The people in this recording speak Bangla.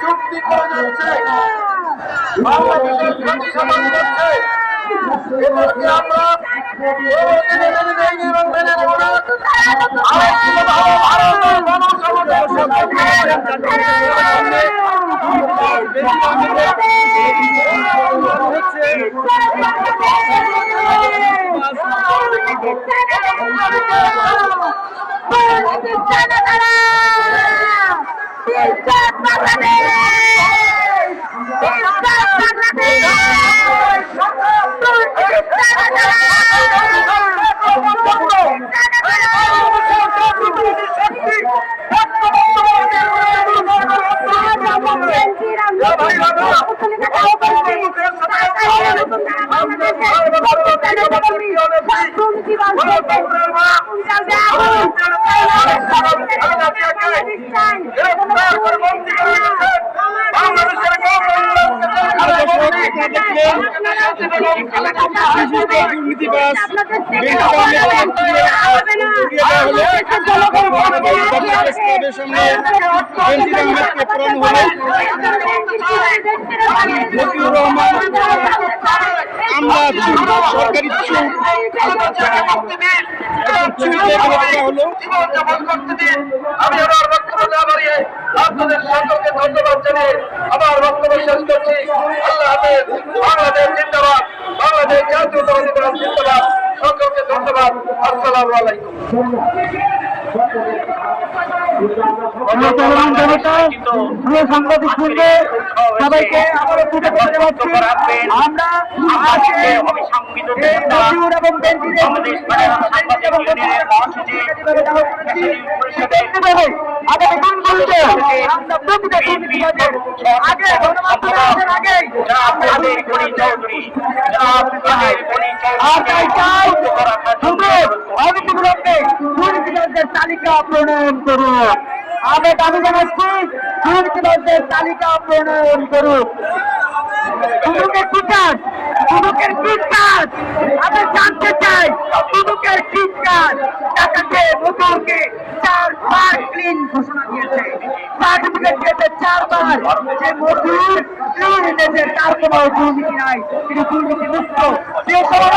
চুক্তি করে যাচ্ছে, বাংলাদেশের ক্ষতি সাধন করছে, এদেরকে আমরা মেনে নেইনি এবং মেনে নেব না। আরেকটি ভালো ভারতের গণসমাজের সরকারি আমি আমার বক্তব্য না বাড়িয়ে আপনাদের সকলকে ধন্যবাদ জানিয়ে আমার বক্তব্য শেষ করছি। আল্লাহ হাফেজ। বাংলাদেশ জিন্দাবাদ, বাংলাদেশ জাতীয়তাবাদী দল জিন্দাবাদ। সকলকে ধন্যবাদ। আসসালামু আলাইকুম। সাংবাদিক বৃন্দে সবাইকে আবারও তুলে ধরতে পারছি আমরা তালিকা প্রণয়ন করুন। আমরা দাবি জানাচ্ছি দুর্নীতিবাজদের তালিকা প্রণয়ন করুন। দুদকের কি কাজ? দুদকের কি কাজ? আমরা জানতে চাই দুদকের কি কাজ? টাকাতে মজুরকে 4বার ক্লিন ঘোষণা দিয়েছে, সার্টিফিকেট দিয়েছে 4বার। যে মজুর ক্লিন দিয়েছে তার কোনো দুর্নীতি নাই, তিনি দুর্নীতি মুক্ত।